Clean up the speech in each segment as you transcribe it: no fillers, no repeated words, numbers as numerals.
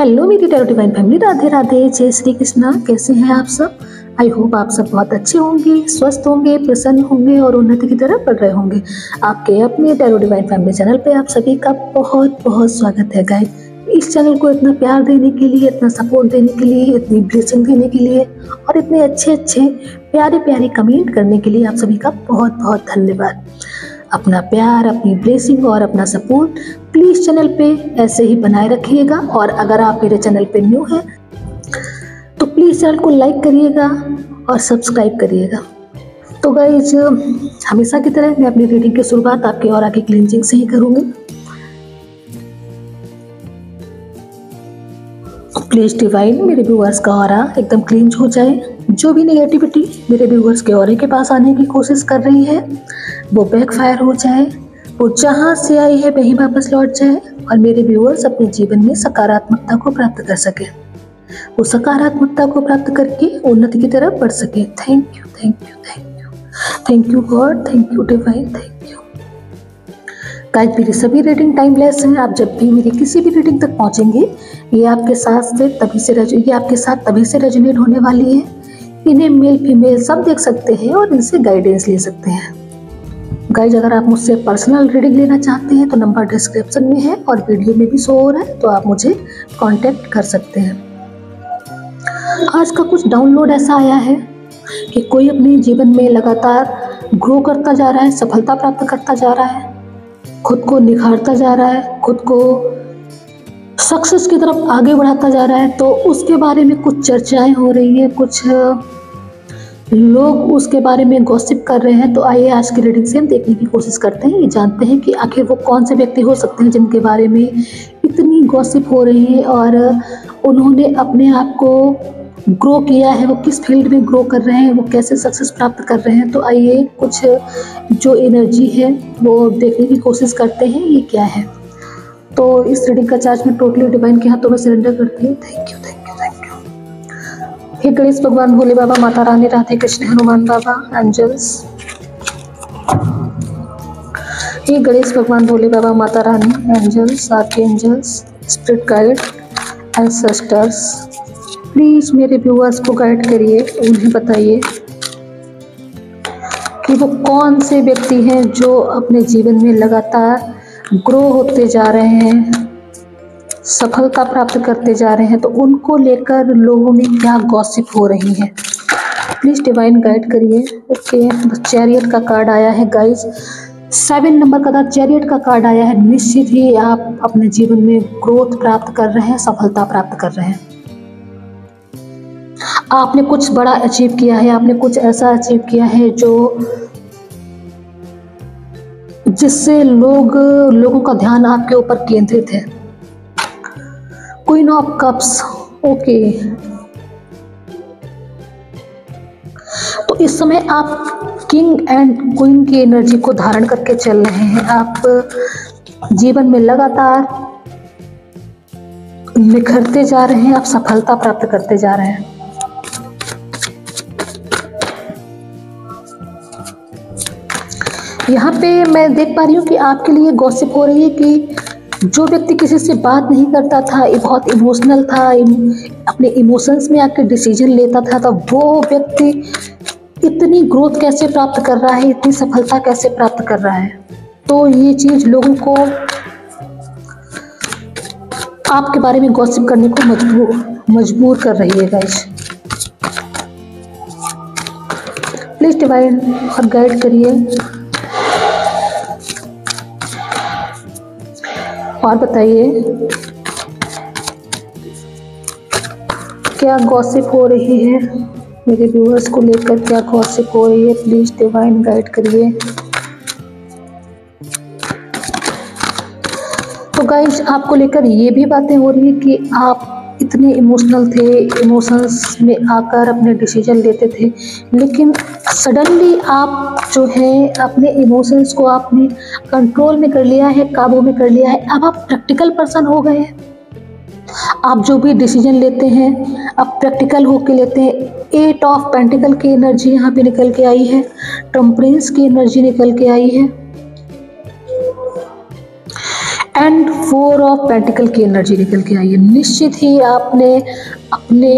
Hello मेरी tarot divine family, Radhe Radhe, जय श्री कृष्णा। कैसे हैं आप सब? आई होप आप सब बहुत अच्छे होंगे, स्वस्थ होंगे, प्रसन्न होंगे और उन्नति की तरफ बढ़ रहे होंगे। आपके अपने टैरो डिवाइन फैमिली चैनल पे आप सभी का बहुत बहुत स्वागत है गाइस। इस चैनल को इतना प्यार देने के लिए, इतना सपोर्ट देने के लिए, इतनी ब्लेसिंग देने के लिए और इतने अच्छे अच्छे प्यारे प्यारे कमेंट करने के लिए आप सभी का बहुत बहुत धन्यवाद। अपना प्यार, अपनी ब्लेसिंग और अपना सपोर्ट प्लीज़ चैनल पे ऐसे ही बनाए रखिएगा। और अगर आप मेरे चैनल पे न्यू हैं तो प्लीज़ चैनल को लाइक करिएगा और सब्सक्राइब करिएगा। तो गाइज, हमेशा की तरह मैं अपनी रीडिंग की शुरुआत आपके और आगे क्लींजिंग से ही करूँगी। प्लीज डिवाइन, मेरे व्यूअर्स का ऑरा एकदम क्लींज हो जाए। जो भी नेगेटिविटी मेरे व्यूअर्स के ऑरे के पास आने की कोशिश कर रही है वो बैकफायर हो जाए, वो जहाँ से आई है वहीं वापस लौट जाए और मेरे व्यूअर्स अपने जीवन में सकारात्मकता को प्राप्त कर सके, वो सकारात्मकता को प्राप्त करके उन्नति की तरफ बढ़ सके। Thank you, thank you, thank you, thank you God, thank you divine, thank you. Guys, मेरी सभी रीडिंग टाइमलेस हैं। आप जब भी मेरी किसी भी रीडिंग तक पहुंचेंगे ये आपके साथ तभी से रेजोनेट होने वाली है। इन्हें मेल फीमेल सब देख सकते हैं और इनसे गाइडेंस ले सकते हैं। गाइज, अगर आप मुझसे पर्सनल रीडिंग लेना चाहते हैं तो नंबर डिस्क्रिप्शन में है और वीडियो में भी शो हो रहा है, तो आप मुझे कांटेक्ट कर सकते हैं। आज का कुछ डाउनलोड ऐसा आया है कि कोई अपने जीवन में लगातार ग्रो करता जा रहा है, सफलता प्राप्त करता जा रहा है, खुद को निखारता जा रहा है, खुद को सक्सेस की तरफ आगे बढ़ाता जा रहा है। तो उसके बारे में कुछ चर्चाएं हो रही है, कुछ लोग उसके बारे में गॉसिप कर रहे हैं। तो आइए आज की रीडिंग से हम देखने की कोशिश करते हैं, ये जानते हैं कि आखिर वो कौन से व्यक्ति हो सकते हैं जिनके बारे में इतनी गॉसिप हो रही है और उन्होंने अपने आप को ग्रो किया है, वो किस फील्ड में ग्रो कर रहे हैं, वो कैसे सक्सेस प्राप्त कर रहे हैं। तो आइए कुछ जो एनर्जी है वो देखने की कोशिश करते हैं ये क्या है। तो इस रीडिंग का चार्ज मैं टोटली डिवाइन के हाथों में सरेंडर करती हूँ। Thank you, thank you, thank you. हे गणेश भगवान, भोले बाबा, माता रानी, राधे कृष्ण, हनुमान बाबा, एंजल्स। हे गणेश भगवान, Bhole Baba, Mata Rani, angels, archangels, spirit guide, ancestors, please मेरे व्यूअर्स को गाइड करिए। उन्हें बताइए कि वो कौन से व्यक्ति हैं जो अपने जीवन में लगातार ग्रो होते जा रहे हैं, सफलता प्राप्त करते जा रहे हैं। तो उनको लेकर लोगों में क्या गॉसिप हो रही है, प्लीज डिवाइन गाइड करिए। ओके, द चैरियट का कार्ड आया है गाइज, 7 नंबर का द चैरियट का कार्ड आया है। निश्चित ही आप अपने जीवन में ग्रोथ प्राप्त कर रहे हैं, सफलता प्राप्त कर रहे हैं। आपने कुछ बड़ा अचीव किया है, आपने कुछ ऐसा अचीव किया है जिससे लोगों का ध्यान आपके ऊपर केंद्रित है। Queen of cups, okay. तो इस समय आप किंग एंड क्वीन की एनर्जी को धारण करके चल रहे हैं। आप जीवन में लगातार निखरते जा रहे हैं, आप सफलता प्राप्त करते जा रहे हैं। यहाँ पे मैं देख पा रही हूँ कि आपके लिए गॉसिप हो रही है कि जो व्यक्ति किसी से बात नहीं करता था, ये बहुत इमोशनल था, अपने इमोशंस में आके डिसीजन लेता था, तो वो व्यक्ति इतनी ग्रोथ कैसे प्राप्त कर रहा है, इतनी सफलता कैसे प्राप्त कर रहा है। तो ये चीज़ लोगों को आपके बारे में गॉसिप करने को मजबूर कर रही है गाइस। प्लीज डिवाइन और गाइड करिए और बताइए क्या गॉसिप हो रही है मेरे व्यूअर्स को लेकर, क्या गॉसिप हो रही है। प्लीज डिवाइन गाइड करिए। तो गाइज, आपको लेकर ये भी बातें हो रही है कि आप इतने इमोशनल थे, इमोशंस में आकर अपने डिसीजन लेते थे, लेकिन सडनली आप जो है अपने इमोशंस को आपने कंट्रोल में कर लिया है, काबू में कर लिया है। अब आप प्रैक्टिकल पर्सन हो गए हैं। आप जो भी डिसीजन लेते हैं अब प्रैक्टिकल होके लेते हैं। 8 ऑफ पेंटिकल की एनर्जी यहाँ पे निकल के आई है, टेम्परेंस की एनर्जी निकल के आई है एंड 4 ऑफ पेंटिकल की एनर्जी निकल के आई है। निश्चित ही आपने अपने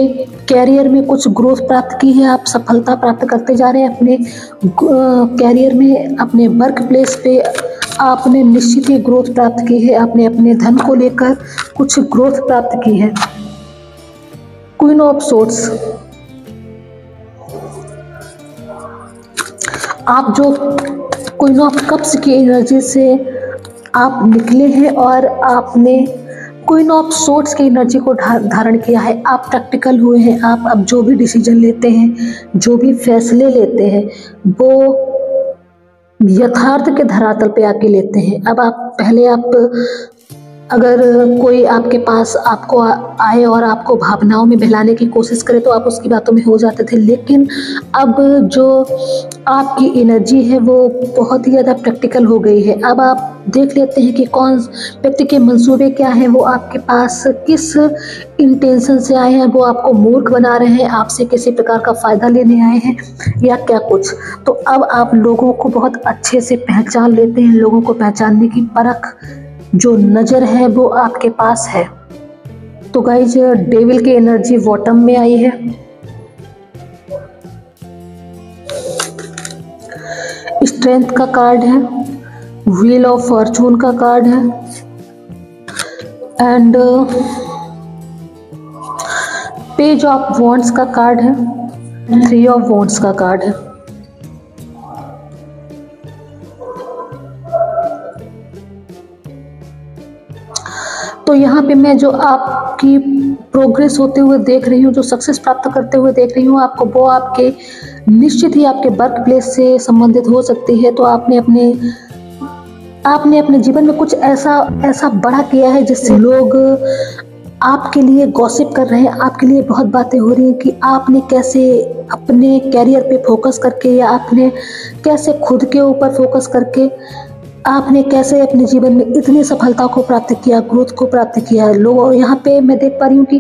कैरियर में कुछ ग्रोथ प्राप्त की है, आप सफलता प्राप्त करते जा रहे हैं अपने कैरियर में, अपने वर्क प्लेस पे आपने निश्चित ही ग्रोथ प्राप्त की है, आपने अपने धन को लेकर कुछ ग्रोथ प्राप्त की है। क्वीन ऑफ सोर्ड्स, आप जो क्वीन ऑफ कप्स की एनर्जी से आप निकले हैं और आपने क्वीन ऑफ सोर्ड्स की एनर्जी को धारण किया है। आप प्रैक्टिकल हुए हैं, आप अब जो भी डिसीजन लेते हैं, जो भी फैसले लेते हैं, वो यथार्थ के धरातल पे आके लेते हैं। अब आप पहले अगर कोई आपके पास आपको आए और आपको भावनाओं में बहलाने की कोशिश करे तो आप उसकी बातों में हो जाते थे, लेकिन अब जो आपकी एनर्जी है वो बहुत ही ज़्यादा प्रैक्टिकल हो गई है। अब आप देख लेते हैं कि कौन व्यक्ति के मंसूबे क्या हैं, वो आपके पास किस इंटेंशन से आए हैं, वो आपको मूर्ख बना रहे हैं, आपसे किसी प्रकार का फ़ायदा लेने आए हैं या क्या कुछ। तो अब आप लोगों को बहुत अच्छे से पहचान लेते हैं, लोगों को पहचानने की परख जो नज़र है वो आपके पास है। तो गाइज डेविल की एनर्जी बॉटम में आई है। स्ट्रेंथ का कार्ड है, व्हील ऑफ फॉर्चून का कार्ड है एंड पेज ऑफ वॉन्ड्स का कार्ड है, 3 ऑफ वॉन्ड्स का कार्ड है। तो यहाँ पे मैं जो आपकी प्रोग्रेस होते हुए देख रही हूँ, जो सक्सेस प्राप्त करते हुए देख रही हूँ आपको, वो आपके निश्चित ही आपके वर्क प्लेस से संबंधित हो सकती है। तो आपने अपने जीवन में कुछ ऐसा बड़ा किया है जिससे लोग आपके लिए गॉसिप कर रहे हैं, आपके लिए बहुत बातें हो रही हैं कि आपने कैसे अपने कैरियर पे फोकस करके या आपने कैसे खुद के ऊपर फोकस करके आपने कैसे अपने जीवन में इतनी सफलता को प्राप्त किया, ग्रोथ को प्राप्त किया है। लोग यहाँ पे मैं देख पा रही हूँ कि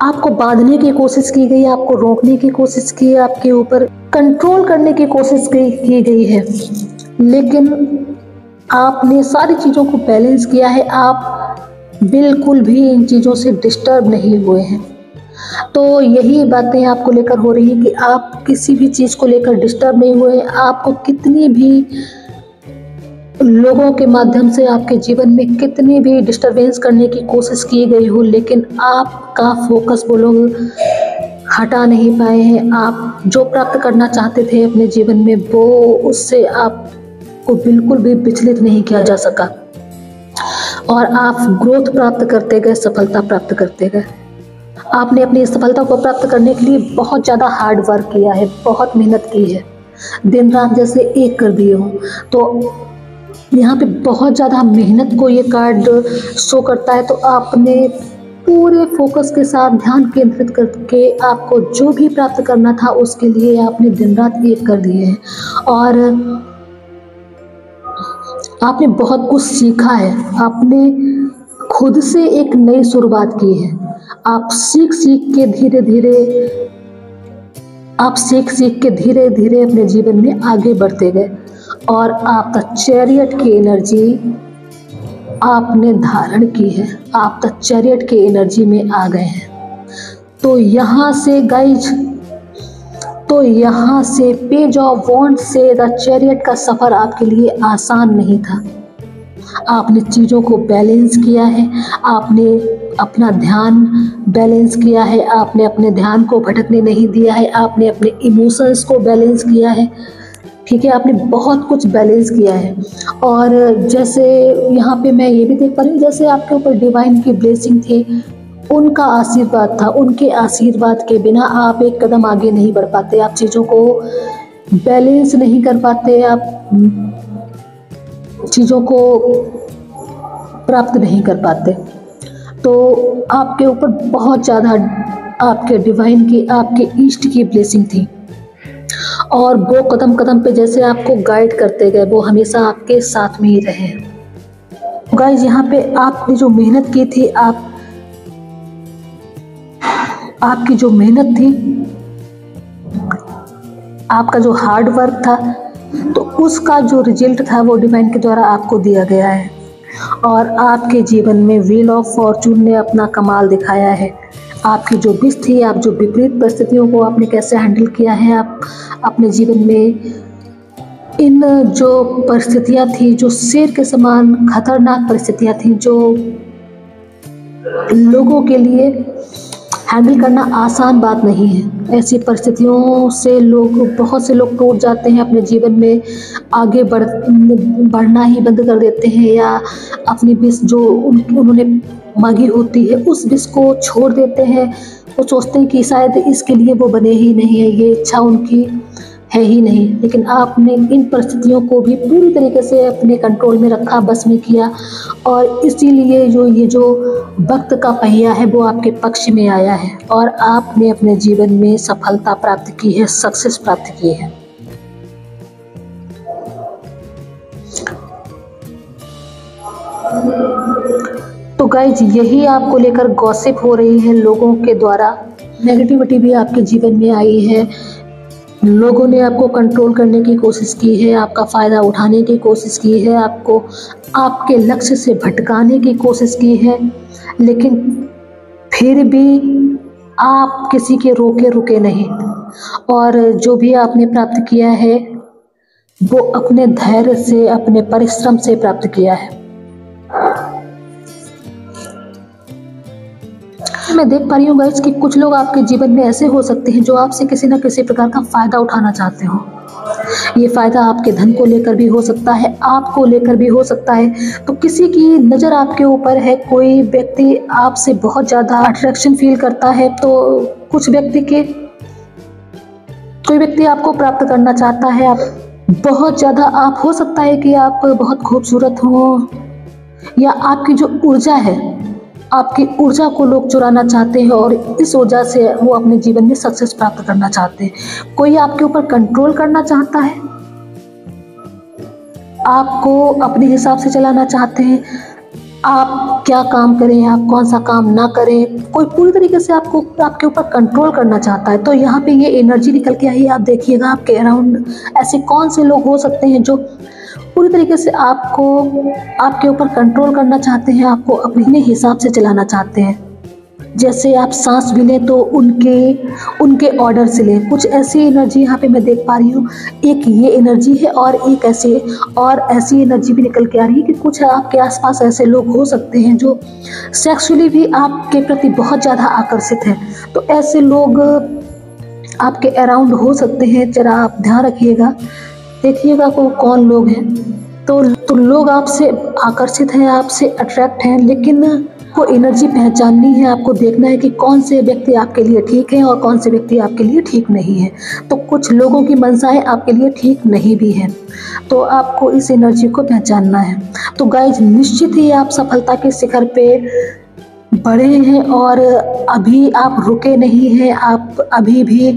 आपको बांधने की कोशिश की गई, आपको रोकने की कोशिश की, आपके ऊपर कंट्रोल करने की कोशिश की गई है, लेकिन आपने सारी चीज़ों को बैलेंस किया है। आप बिल्कुल भी इन चीज़ों से डिस्टर्ब नहीं हुए हैं। तो यही बातें आपको लेकर हो रही है कि आप किसी भी चीज़ को लेकर डिस्टर्ब नहीं हुए। आपको कितनी भी लोगों के माध्यम से आपके जीवन में कितनी भी डिस्टरबेंस करने की कोशिश की गई हो, लेकिन आपका फोकस वो लोग हटा नहीं पाए हैं। आप जो प्राप्त करना चाहते थे अपने जीवन में वो उससे आपको बिल्कुल भी विचलित नहीं किया जा सका और आप ग्रोथ प्राप्त करते गए, सफलता प्राप्त करते गए। आपने अपनी सफलता को प्राप्त करने के लिए बहुत ज़्यादा हार्ड वर्क किया है, बहुत मेहनत की है, दिन रात जैसे एक कर दिए हो। तो यहाँ पे बहुत ज़्यादा मेहनत को ये कार्ड शो करता है। तो आपने पूरे फोकस के साथ ध्यान केंद्रित करके आपको जो भी प्राप्त करना था उसके लिए आपने दिन रात एक कर दिए हैं और आपने बहुत कुछ सीखा है। आपने खुद से एक नई शुरुआत की है। आप सीख सीख के धीरे धीरे अपने जीवन में आगे बढ़ते गए और आपका चैरियट की एनर्जी आपने धारण की है। आप द चैरियट की एनर्जी में आ गए हैं। तो यहाँ से गाइज, तो यहाँ से पेज ऑफ वॉन्ड से द चैरियट का सफ़र आपके लिए आसान नहीं था। आपने चीज़ों को बैलेंस किया है, आपने अपना ध्यान बैलेंस किया है, आपने अपने ध्यान को भटकने नहीं दिया है, आपने अपने इमोशंस को बैलेंस किया है। ठीक है, आपने बहुत कुछ बैलेंस किया है। और जैसे यहाँ पे मैं ये भी देख पा रही हूँ, जैसे आपके ऊपर डिवाइन की ब्लेसिंग थी, उनका आशीर्वाद था। उनके आशीर्वाद के बिना आप एक कदम आगे नहीं बढ़ पाते, आप चीज़ों को बैलेंस नहीं कर पाते, आप चीज़ों को प्राप्त नहीं कर पाते। तो आपके ऊपर बहुत ज़्यादा आपके डिवाइन की, आपके ईस्ट की ब्लेसिंग थी और वो कदम कदम पे जैसे आपको गाइड करते गए, वो हमेशा आपके साथ में ही रहे। गाइस, यहाँ पे आपने जो मेहनत की थी, आपकी जो मेहनत थी, आपका जो हार्ड वर्क था, तो उसका जो रिजल्ट था वो डिवाइन के द्वारा आपको दिया गया है और आपके जीवन में व्हील ऑफ फॉर्चून ने अपना कमाल दिखाया है। आपकी जो विश थी, आप जो विपरीत परिस्थितियों को आपने कैसे हैंडल किया है, आप अपने जीवन में इन जो परिस्थितियाँ थी, जो शेर के समान खतरनाक परिस्थितियाँ थी, जो लोगों के लिए हैंडल करना आसान बात नहीं है। ऐसी परिस्थितियों से बहुत से लोग टूट जाते हैं, अपने जीवन में आगे बढ़ना ही बंद कर देते हैं या अपनी विश जो उन्होंने मांगी होती है उस विश को छोड़ देते हैं। वो सोचते हैं कि शायद इसके लिए वो बने ही नहीं है, ये इच्छा उनकी है ही नहीं। लेकिन आपने इन परिस्थितियों को भी पूरी तरीके से अपने कंट्रोल में रखा, बस में किया और इसीलिए ये जो वक्त का पहिया है वो आपके पक्ष में आया है और आपने अपने जीवन में सफलता प्राप्त की है, सक्सेस प्राप्त की है। तो गाइज, यही आपको लेकर गॉसिप हो रही है लोगों के द्वारा। नेगेटिविटी भी आपके जीवन में आई है, लोगों ने आपको कंट्रोल करने की कोशिश की है, आपका फ़ायदा उठाने की कोशिश की है, आपको आपके लक्ष्य से भटकाने की कोशिश की है, लेकिन फिर भी आप किसी के रोके रुके नहीं और जो भी आपने प्राप्त किया है वो अपने धैर्य से, अपने परिश्रम से प्राप्त किया है। मैं देख पा रही हूँ गाइस कि कुछ लोग आपके जीवन में ऐसे हो सकते हैं जो आपसे किसी न किसी प्रकार का फ़ायदा उठाना चाहते हो। ये फ़ायदा आपके धन को लेकर भी हो सकता है, आपको लेकर भी हो सकता है। तो किसी की नज़र आपके ऊपर है, कोई व्यक्ति आपसे बहुत ज़्यादा अट्रैक्शन फील करता है, तो कोई व्यक्ति आपको प्राप्त करना चाहता है। आप बहुत ज़्यादा, आप हो सकता है कि आप बहुत खूबसूरत हो या आपकी जो ऊर्जा है, आपकी ऊर्जा को लोग चुराना चाहते हैं और इस ऊर्जा से वो अपने जीवन में सक्सेस प्राप्त करना चाहते हैं। कोई आपके ऊपर कंट्रोल करना चाहता है, आपको अपने हिसाब से चलाना चाहते हैं, आप क्या काम करें, आप कौन सा काम ना करें, कोई पूरी तरीके से आपके ऊपर कंट्रोल करना चाहता है। तो यहाँ पे ये एनर्जी निकल के आई है। आप देखिएगा आपके अराउंड ऐसे कौन से लोग हो सकते हैं जो पूरी तरीके से आपके ऊपर कंट्रोल करना चाहते हैं, आपको अपने हिसाब से चलाना चाहते हैं। जैसे आप सांस भी लें तो उनके ऑर्डर से लें। कुछ ऐसी एनर्जी यहाँ पे मैं देख पा रही हूँ। एक ये एनर्जी है और एक ऐसी एनर्जी भी निकल के आ रही है कि कुछ आपके आसपास ऐसे लोग हो सकते हैं जो सेक्सुअली भी आपके प्रति बहुत ज़्यादा आकर्षित हैं। तो ऐसे लोग आपके अराउंड हो सकते हैं, जरा आप ध्यान रखिएगा, देखिएगा को कौन लोग हैं। तो लोग आपसे आकर्षित हैं, आपसे अट्रैक्ट हैं, लेकिन को एनर्जी पहचाननी है। आपको देखना है कि कौन से व्यक्ति आपके लिए ठीक है और कौन से व्यक्ति आपके लिए ठीक नहीं है। तो कुछ लोगों की मंशाएं आपके लिए ठीक नहीं भी हैं, तो आपको इस एनर्जी को पहचानना है। तो गाइज, निश्चित ही आप सफलता के शिखर पे बढ़े हैं और अभी आप रुके नहीं हैं। आप अभी भी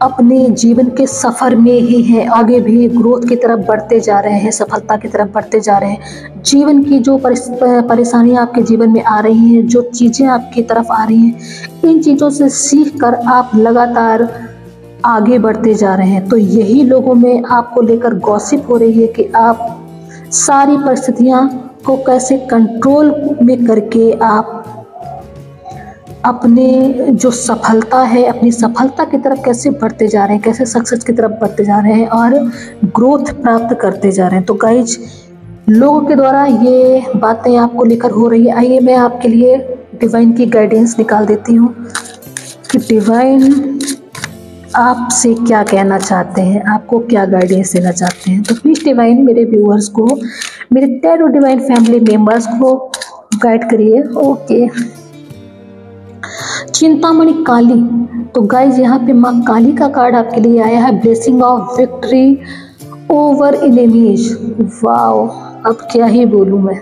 अपने जीवन के सफ़र में ही हैं, आगे भी ग्रोथ की तरफ बढ़ते जा रहे हैं, सफलता की तरफ बढ़ते जा रहे हैं। जीवन की जो परेशानियाँ आपके जीवन में आ रही हैं, जो चीज़ें आपकी तरफ आ रही हैं, इन चीज़ों से सीख कर आप लगातार आगे बढ़ते जा रहे हैं। तो यही लोगों में आपको लेकर गॉसिप हो रही है कि आप सारी परिस्थितियाँ को कैसे कंट्रोल में करके आप अपने जो सफलता है, अपनी सफलता की तरफ कैसे बढ़ते जा रहे हैं, कैसे सक्सेस की तरफ बढ़ते जा रहे हैं और ग्रोथ प्राप्त करते जा रहे हैं। तो गाइज, लोगों के द्वारा ये बातें आपको लेकर हो रही है। आइए मैं आपके लिए डिवाइन की गाइडेंस निकाल देती हूँ कि डिवाइन आपसे क्या कहना चाहते हैं, आपको क्या गाइडेंस देना चाहते हैं। तो प्लीज़ डिवाइन मेरे व्यूअर्स को, मेरे टैरो डिवाइन फैमिली मेम्बर्स को गाइड करिए। ओके, चिंतामणि काली। तो गाइज, यहाँ पे माँ काली का कार्ड आपके लिए आया है, blessing of victory over enemies. Wow, अब क्या ही बोलूँ मैं।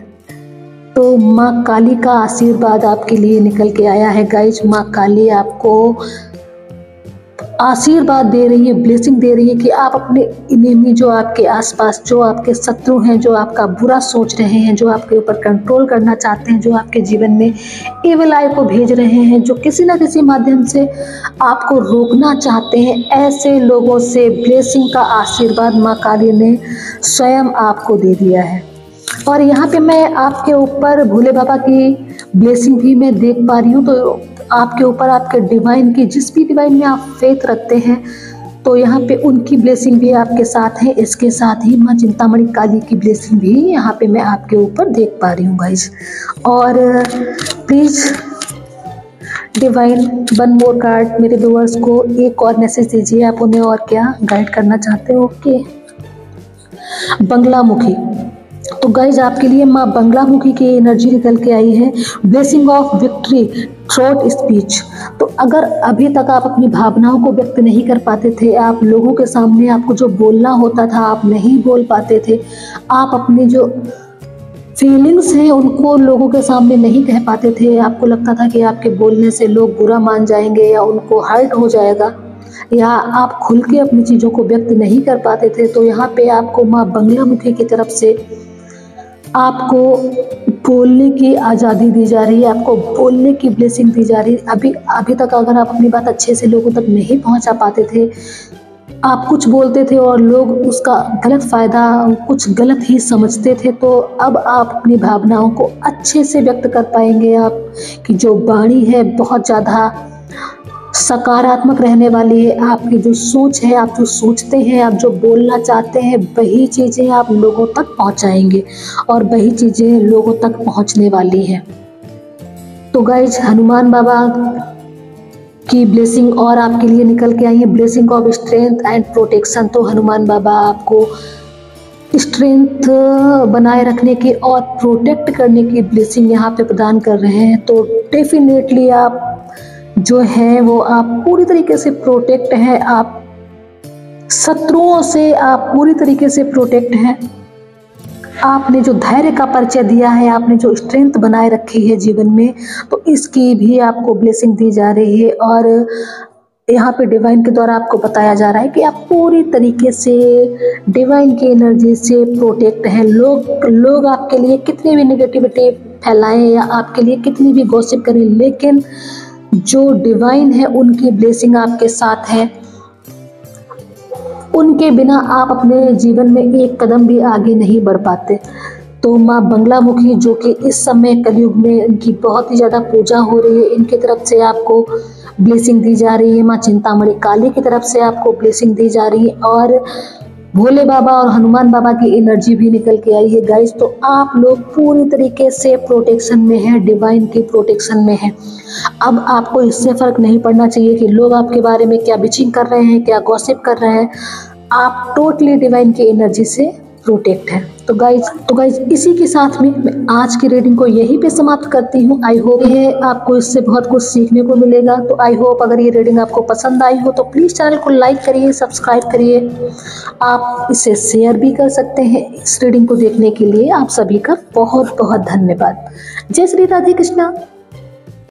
तो माँ काली का आशीर्वाद आपके लिए निकल के आया है गाइज। माँ काली आपको आशीर्वाद दे रही है, ब्लेसिंग दे रही है कि आप अपने इनेमी, जो आपके आसपास, जो आपके शत्रु हैं, जो आपका बुरा सोच रहे हैं, जो आपके ऊपर कंट्रोल करना चाहते हैं, जो आपके जीवन में एविल आई को भेज रहे हैं, जो किसी ना किसी माध्यम से आपको रोकना चाहते हैं, ऐसे लोगों से ब्लेसिंग का आशीर्वाद माँ काली ने स्वयं आपको दे दिया है। और यहाँ पे मैं आपके ऊपर भोले बाबा की ब्लेसिंग भी मैं देख पा रही हूँ। तो आपके ऊपर, आपके डिवाइन की, जिस भी डिवाइन में आप फेथ रखते हैं, तो यहाँ पे उनकी ब्लेसिंग भी आपके साथ है। इसके साथ ही माँ चिंतामणि काली की ब्लेसिंग भी यहाँ पे मैं आपके ऊपर देख पा रही हूँ गाइज। और please divine one more card मेरे व्यूअर्स को एक और मैसेज दीजिए, आप उन्हें और क्या गाइड करना चाहते हो। ओके, बंगलामुखी। तो गाइज आपके लिए माँ बंगलामुखी की एनर्जी निकल के आई है, blessing of victory throat speech. तो अगर अभी तक आप अपनी भावनाओं को व्यक्त नहीं कर पाते थे, आप लोगों के सामने आपको जो बोलना होता था आप नहीं बोल पाते थे, आप अपनी जो फीलिंग्स हैं उनको लोगों के सामने नहीं कह पाते थे, आपको लगता था कि आपके बोलने से लोग बुरा मान जाएंगे या उनको हर्ट हो जाएगा, या आप खुल के अपनी चीज़ों को व्यक्त नहीं कर पाते थे, तो यहाँ पे आपको माँ बंगलामुखी की तरफ से आपको बोलने की आज़ादी दी जा रही है, आपको बोलने की ब्लेसिंग दी जा रही है। अभी तक अगर आप अपनी बात अच्छे से लोगों तक नहीं पहुंचा पाते थे, आप कुछ बोलते थे और लोग उसका गलत फ़ायदा, कुछ गलत ही समझते थे, तो अब आप अपनी भावनाओं को अच्छे से व्यक्त कर पाएंगे। आप की जो वाणी है बहुत ज़्यादा सकारात्मक रहने वाली है। आपकी जो सोच है, आप जो सोचते हैं, आप जो बोलना चाहते हैं, वही चीज़ें आप लोगों तक पहुंचाएंगे और वही चीज़ें लोगों तक पहुंचने वाली हैं। तो गाइज हनुमान बाबा की ब्लेसिंग और आपके लिए निकल के आई है, blessing of strength and protection. तो हनुमान बाबा आपको स्ट्रेंथ बनाए रखने की और प्रोटेक्ट करने की ब्लेसिंग यहाँ पे प्रदान कर रहे हैं। तो डेफिनेटली आप जो है वो आप पूरी तरीके से प्रोटेक्ट हैं, आप शत्रुओं से आप पूरी तरीके से प्रोटेक्ट हैं। आपने जो धैर्य का परिचय दिया है, आपने जो स्ट्रेंथ बनाए रखी है जीवन में, तो इसकी भी आपको ब्लेसिंग दी जा रही है। और यहाँ पे डिवाइन के द्वारा आपको बताया जा रहा है कि आप पूरी तरीके से डिवाइन की एनर्जी से प्रोटेक्ट हैं। लोग आपके लिए कितनी भी नेगेटिविटी फैलाएं या आपके लिए कितनी भी गॉसिप करें, लेकिन जो डिवाइन है उनकी ब्लेसिंग आपके साथ है। उनके बिना आप अपने जीवन में एक कदम भी आगे नहीं बढ़ पाते। तो माँ बंगलामुखी, जो कि इस समय कलयुग में इनकी बहुत ही ज़्यादा पूजा हो रही है, इनकी तरफ से आपको ब्लेसिंग दी जा रही है। माँ चिंतामणि काली की तरफ से आपको ब्लेसिंग दी जा रही है और भोले बाबा और हनुमान बाबा की एनर्जी भी निकल के आई है गाइस। तो आप लोग पूरी तरीके से प्रोटेक्शन में हैं, डिवाइन की प्रोटेक्शन में हैं। अब आपको इससे फर्क नहीं पड़ना चाहिए कि लोग आपके बारे में क्या बिचिंग कर रहे हैं, क्या गॉसिप कर रहे हैं। आप टोटली डिवाइन की एनर्जी से प्रोटेक्ट है। तो गाइज इसी के साथ में मैं आज की रीडिंग को यहीं पे समाप्त करती हूँ। आई होप है आपको इससे बहुत कुछ सीखने को मिलेगा। तो आई होप अगर ये रीडिंग आपको पसंद आई हो तो प्लीज़ चैनल को लाइक करिए, सब्सक्राइब करिए। आप इसे शेयर भी कर सकते हैं। इस रीडिंग को देखने के लिए आप सभी का बहुत बहुत धन्यवाद। जय श्री राधे कृष्णा।